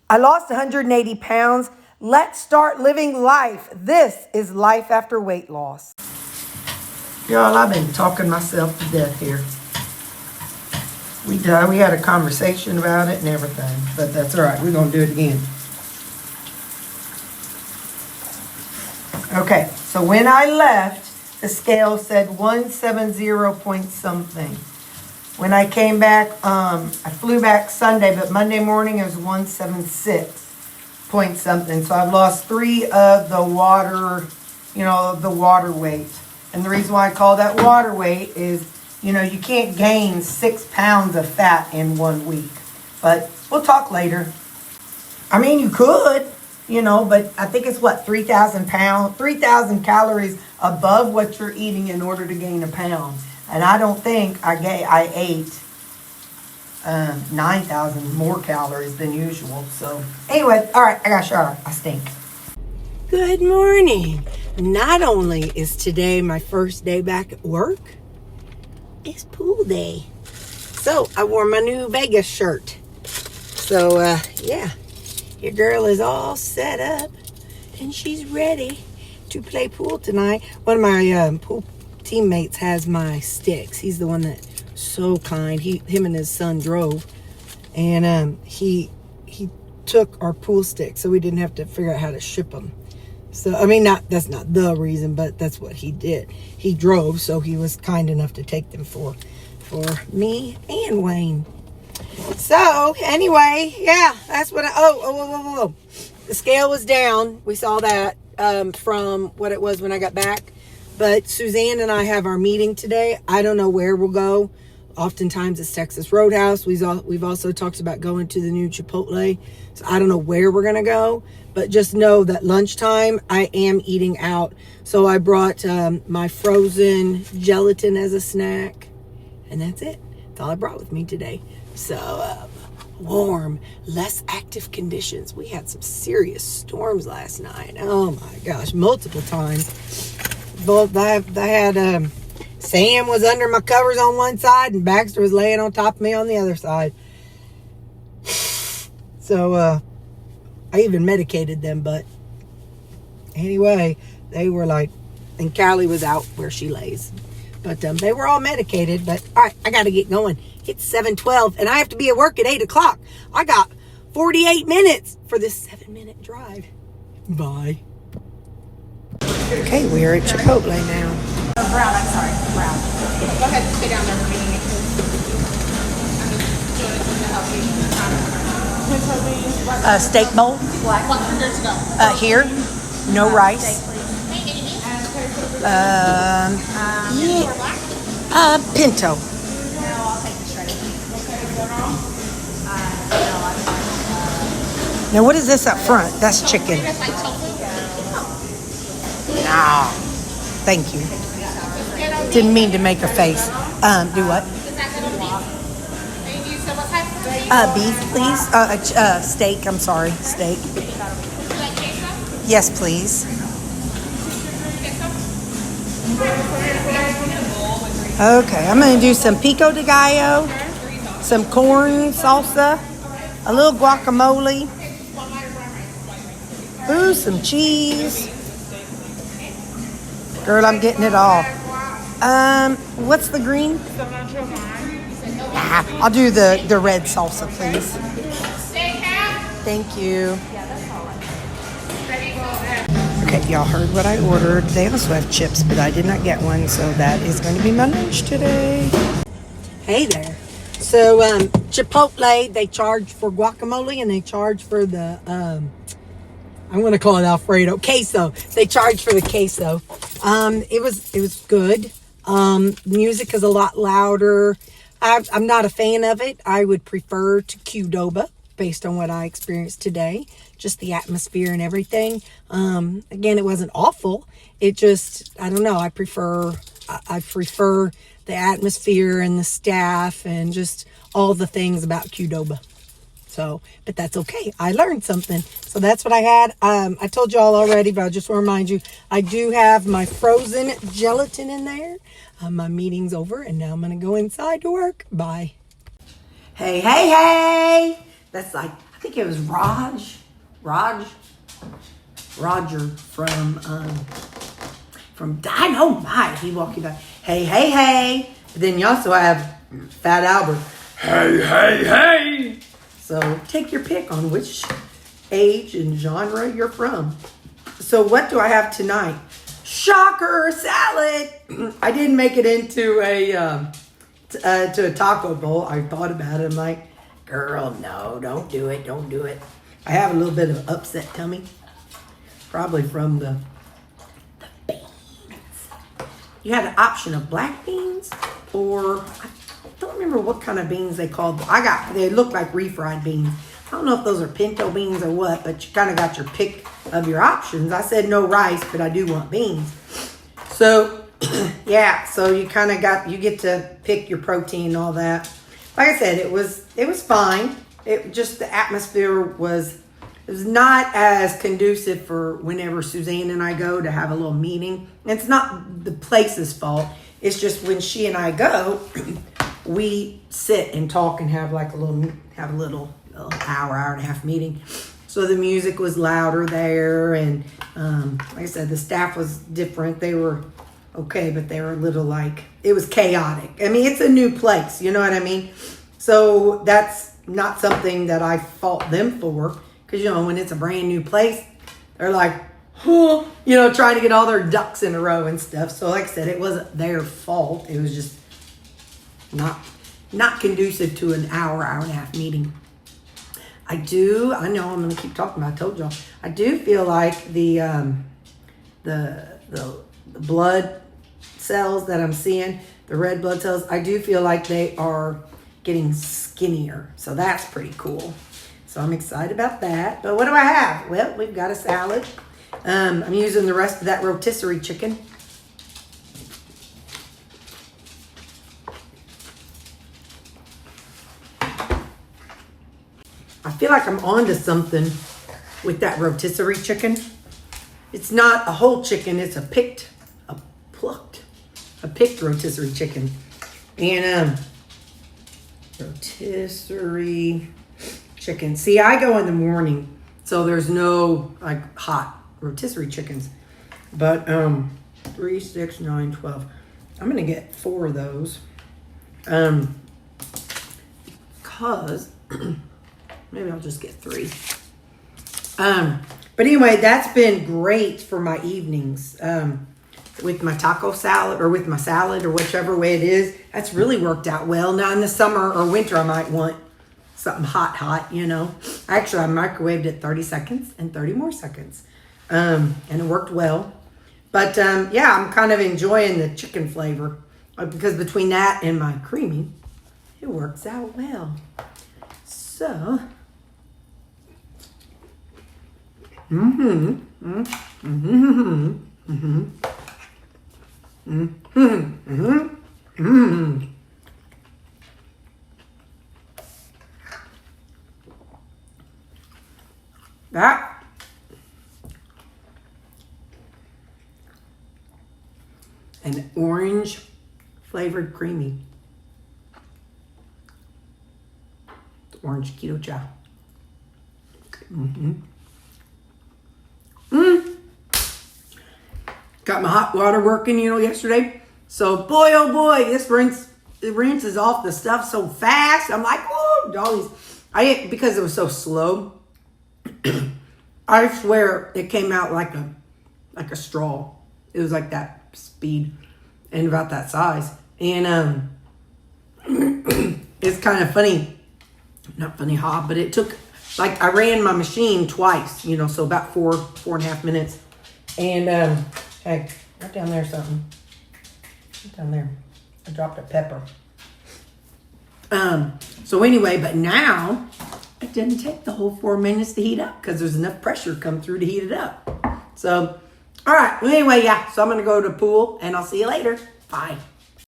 I lost 180 pounds. Let's start living life. This is life after weight loss. Y'all, I've been talking myself to death here. We had a conversation about it and everything, but that's all right. We're going to do it again. Okay, so when I left, the scale said 170 point something. When I came back, I flew back Sunday, but Monday morning it was 176 point something. So I've lost 3 of the water, the water weight. And the reason why I call that water weight is, you can't gain 6 pounds of fat in 1 week. But we'll talk later. I mean, you could, but I think it's 3,000 calories above what you're eating in order to gain a pound. And I don't think I ate 9,000 more calories than usual. So anyway, all right, I got a shower. I stink. Good morning. Not only is today my first day back at work, it's pool day. So I wore my new Vegas shirt. So yeah, your girl is all set up and she's ready to play pool tonight. One of my pool teammates has my sticks. He's the one that's so kind. Him and his son drove, and he took our pool sticks, so we didn't have to figure out how to ship them. So I mean, that's not the reason, but that's what he did. He drove, so he was kind enough to take them for me and Wayne. So anyway, yeah, that's what the scale was down. We saw that from what it was when I got back. But Suzanne and I have our meeting today. I don't know where we'll go. Oftentimes it's Texas Roadhouse. We've also talked about going to the new Chipotle. So I don't know where we're going to go. But just know that lunchtime I am eating out. So I brought my frozen gelatin as a snack. And that's it. That's all I brought with me today. So warm, less active conditions. We had some serious storms last night. Oh my gosh, multiple times. Both I had Sam was under my covers on one side and Baxter was laying on top of me on the other side. So I even medicated them, but anyway, they were like, and Callie was out where she lays. But they were all medicated. But all right, I got to get going. It's 7:12 and I have to be at work at 8 o'clock. I got 48 minutes for this 7-minute drive. Bye. Okay, we're at Chipotle now. Brown, I'm sorry, brown. Go ahead, stay down there for me. Steak bowl. Here. No rice. Pinto. Now, what is this up front? That's chicken. Nah. Thank you. Didn't mean to make a face. Do what? Beef, please. Steak. I'm sorry. Steak. Yes, please. Okay, I'm going to do some pico de gallo, some corn salsa, a little guacamole. Ooh, some cheese. Girl, I'm getting it all. What's the green? I'll do the red salsa, please. Thank you. Okay, y'all heard what I ordered. They also have chips, but I did not get one, so that is going to be my lunch today. Hey there. So, Chipotle, they charge for guacamole, and they charge for the, I'm going to call it Alfredo, queso. They charge for the queso. It was good. Music is a lot louder. I'm not a fan of it. I would prefer to Qdoba based on what I experienced today. Just the atmosphere and everything. Again, it wasn't awful. It just, I don't know. I prefer the atmosphere and the staff and just all the things about Qdoba. So, but that's okay. I learned something. So that's what I had. I told you all already, but I just want to remind you, I do have my frozen gelatin in there. My meeting's over and now I'm going to go inside to work. Bye. Hey. That's like, think it was Roger from Dynamite. He walking by, hey. But then you also have Fat Albert, hey. So take your pick on which age and genre you're from. So what do I have tonight? Shocker, salad. I didn't make it into to a taco bowl. I thought about it. I'm like, girl, no, don't do it. I have a little bit of upset tummy. Probably from the beans. You had an option of black beans or I don't remember what kind of beans they called. They look like refried beans. I don't know if those are pinto beans or what, but you kind of got your pick of your options. I said no rice, but I do want beans. So, yeah, so you get to pick your protein and all that. Like I said, it was fine. It just, the atmosphere was not as conducive for whenever Suzanne and I go to have a little meeting. It's not the place's fault. It's just when she and I go, we sit and talk and have a little hour and a half meeting. So the music was louder there, and like I said, the staff was different. They were okay, but they were a little it was chaotic. I mean, it's a new place, you know what I mean? So that's not something that I fault them for, because when it's a brand new place, they're like, trying to get all their ducks in a row and stuff. So like I said, it wasn't their fault. It was just not conducive to an hour and a half meeting. I know I'm going to keep talking about it. I told y'all. I do feel like the blood cells that I'm seeing, the red blood cells, I do feel like they are getting skinnier. So that's pretty cool. So I'm excited about that. But what do I have? Well, we've got a salad. I'm using the rest of that rotisserie chicken. I feel like I'm onto something with that rotisserie chicken. It's not a whole chicken, it's a picked rotisserie chicken. And rotisserie chicken. See, I go in the morning, so there's no hot rotisserie chickens. But 3, 6, 9, 12. I'm gonna get 4 of those. Cause maybe I'll just get 3. But anyway, that's been great for my evenings. With my taco salad or with my salad or whichever way it is. That's really worked out well. Now in the summer or winter, I might want something hot, Actually, I microwaved it 30 seconds and 30 more seconds. And it worked well. But yeah, I'm kind of enjoying the chicken flavor. Because between that and my creamy, it works out well. So, that an orange flavored creamy. Orange keto chow. Got my hot water working, yesterday. So boy, oh boy, this rinses off the stuff so fast. I'm like, whoa, because it was so slow. I swear it came out like a straw. It was like that speed and about that size. And it's kind of funny. Not funny how, but it took, I ran my machine twice, so about 4.5 minutes. And, hey, right down there something. Right down there. I dropped a pepper. So anyway, but now it didn't take the whole 4 minutes to heat up because there's enough pressure come through to heat it up. So, all right. Well, anyway, yeah. So I'm going to go to the pool and I'll see you later. Bye.